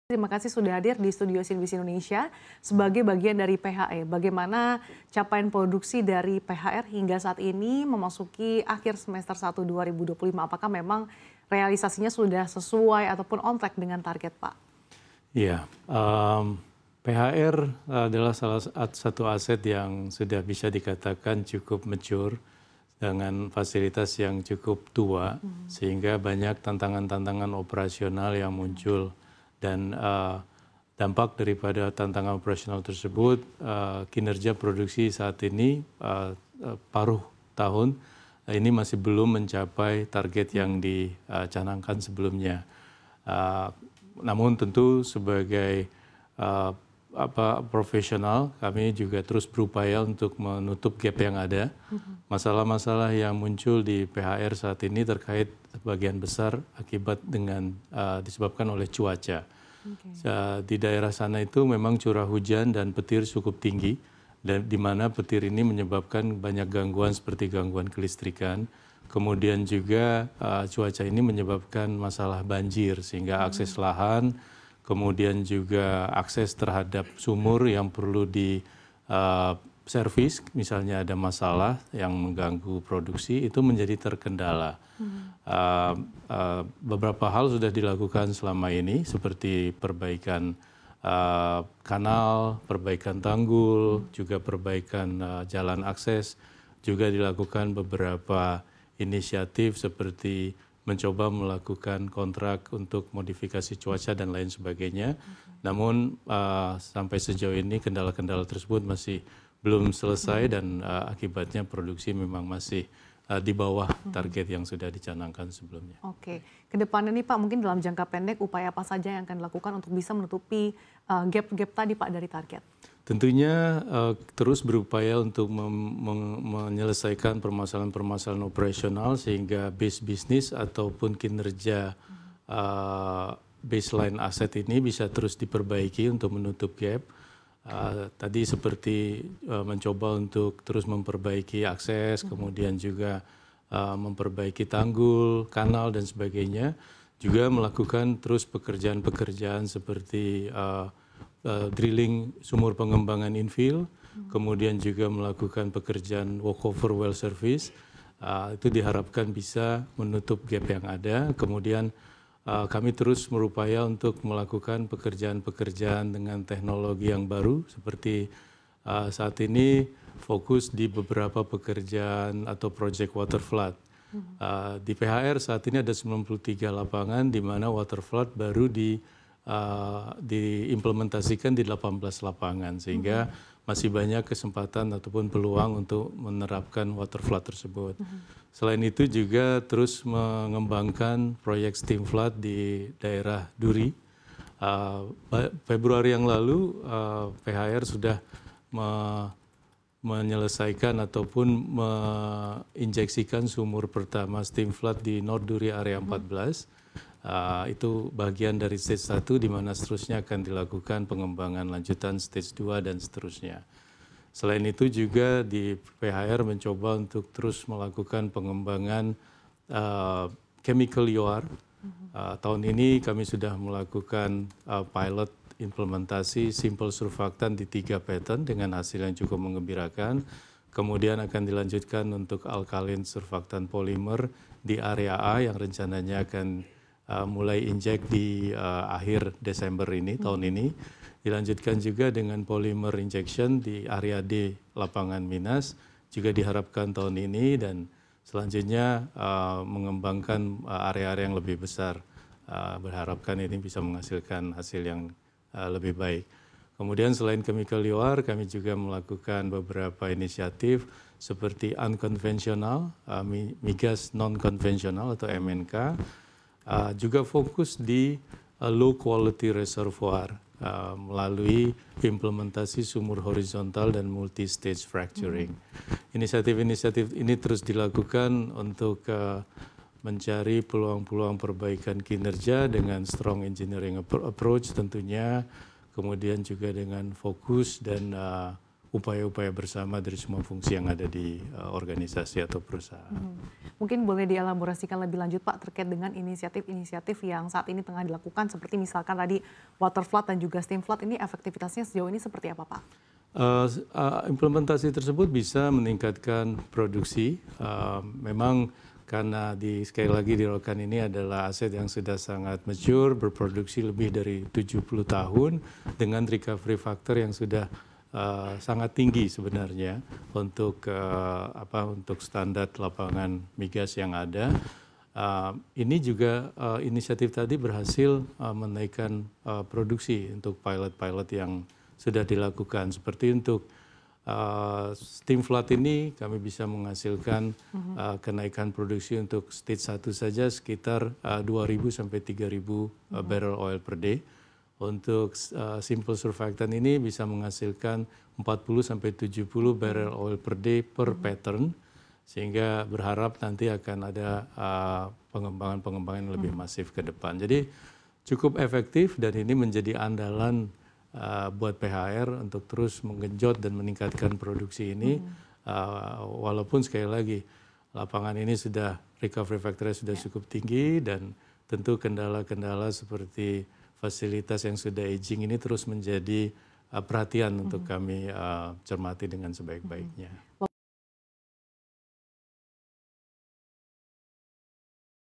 Terima kasih sudah hadir di studio CNBC Indonesia sebagai bagian dari PHE. Bagaimana capaian produksi dari PHR hingga saat ini memasuki akhir semester 1 2025? Apakah memang realisasinya sudah sesuai ataupun on track dengan target, Pak? Iya, PHR adalah salah satu aset yang sudah bisa dikatakan cukup mature dengan fasilitas yang cukup tua, sehingga banyak tantangan-tantangan operasional yang muncul. Dan dampak daripada tantangan operasional tersebut, kinerja produksi saat ini paruh tahun ini masih belum mencapai target yang dicanangkan sebelumnya. Namun tentu sebagai profesional, kami juga terus berupaya untuk menutup gap yang ada. Masalah-masalah yang muncul di PHR saat ini terkait sebagian besar akibat disebabkan oleh cuaca. Di daerah sana itu memang curah hujan dan petir cukup tinggi, dan di mana petir ini menyebabkan banyak gangguan seperti gangguan kelistrikan. Kemudian juga cuaca ini menyebabkan masalah banjir, sehingga akses lahan, kemudian juga akses terhadap sumur yang perlu servis, misalnya ada masalah yang mengganggu produksi, itu menjadi terkendala. Beberapa hal sudah dilakukan selama ini, seperti perbaikan kanal, perbaikan tanggul, juga perbaikan jalan akses, juga dilakukan beberapa inisiatif seperti mencoba melakukan kontrak untuk modifikasi cuaca dan lain sebagainya. Namun sampai sejauh ini kendala-kendala tersebut masih belum selesai dan akibatnya produksi memang masih di bawah target yang sudah dicanangkan sebelumnya. Oke, ke depannya nih Pak, mungkin dalam jangka pendek upaya apa saja yang akan dilakukan untuk bisa menutupi gap-gap tadi Pak dari target? Tentunya terus berupaya untuk menyelesaikan permasalahan-permasalahan operasional sehingga base bisnis ataupun kinerja baseline aset ini bisa terus diperbaiki untuk menutup gap. Tadi seperti mencoba untuk terus memperbaiki akses, kemudian juga memperbaiki tanggul, kanal dan sebagainya. Juga melakukan terus pekerjaan-pekerjaan seperti drilling sumur pengembangan infill, kemudian juga melakukan pekerjaan walkover well service. Itu diharapkan bisa menutup gap yang ada. Kemudian kami terus berupaya untuk melakukan pekerjaan-pekerjaan dengan teknologi yang baru, seperti saat ini fokus di beberapa pekerjaan atau project water flood. Di PHR saat ini ada 93 lapangan di mana water flood baru diimplementasikan di 18 lapangan, sehingga masih banyak kesempatan ataupun peluang untuk menerapkan water flood tersebut. Selain itu juga terus mengembangkan proyek steam flood di daerah Duri. Februari yang lalu PHR sudah menyelesaikan ataupun menginjeksikan sumur pertama steam flood di North Duri area 14. Itu bagian dari stage 1 di mana seterusnya akan dilakukan pengembangan lanjutan stage 2 dan seterusnya. Selain itu juga di PHR mencoba untuk terus melakukan pengembangan chemical EOR. Tahun ini kami sudah melakukan pilot implementasi simple surfactant di 3 pattern dengan hasil yang cukup menggembirakan. Kemudian akan dilanjutkan untuk alkaline surfactant polymer di area A yang rencananya akan mulai injek di akhir Desember ini, tahun ini. Dilanjutkan juga dengan polymer injection di area D lapangan Minas, juga diharapkan tahun ini, dan selanjutnya mengembangkan area-area yang lebih besar. Berharapkan ini bisa menghasilkan hasil yang lebih baik. Kemudian selain chemical EOR, kami juga melakukan beberapa inisiatif seperti unconventional, migas non-konvensional atau MNK, juga fokus di low quality reservoir melalui implementasi sumur horizontal dan multi-stage fracturing. Inisiatif-inisiatif ini terus dilakukan untuk mencari peluang-peluang perbaikan kinerja dengan strong engineering approach tentunya, kemudian juga dengan fokus dan upaya-upaya bersama dari semua fungsi yang ada di organisasi atau perusahaan. Mungkin boleh dielaborasikan lebih lanjut Pak terkait dengan inisiatif-inisiatif yang saat ini tengah dilakukan seperti misalkan tadi water flood dan juga steam flood, ini efektivitasnya sejauh ini seperti apa Pak? Implementasi tersebut bisa meningkatkan produksi. Memang karena sekali lagi di Rokan ini adalah aset yang sudah sangat mature, berproduksi lebih dari 70 tahun dengan recovery factor yang sudah sangat tinggi sebenarnya untuk untuk standar lapangan migas yang ada. Ini juga inisiatif tadi berhasil menaikkan produksi untuk pilot-pilot yang sudah dilakukan. Seperti untuk steam flood ini kami bisa menghasilkan kenaikan produksi untuk stage 1 saja sekitar 2.000 sampai 3.000 barrel oil per day. Untuk simple surfactant ini bisa menghasilkan 40 sampai 70 barrel oil per day per pattern, sehingga berharap nanti akan ada pengembangan-pengembangan yang lebih masif ke depan. Jadi cukup efektif dan ini menjadi andalan buat PHR untuk terus menggenjot dan meningkatkan produksi ini, walaupun sekali lagi lapangan ini sudah recovery factor-nya sudah cukup tinggi dan tentu kendala-kendala seperti fasilitas yang sudah aging ini terus menjadi perhatian untuk kami cermati dengan sebaik-baiknya.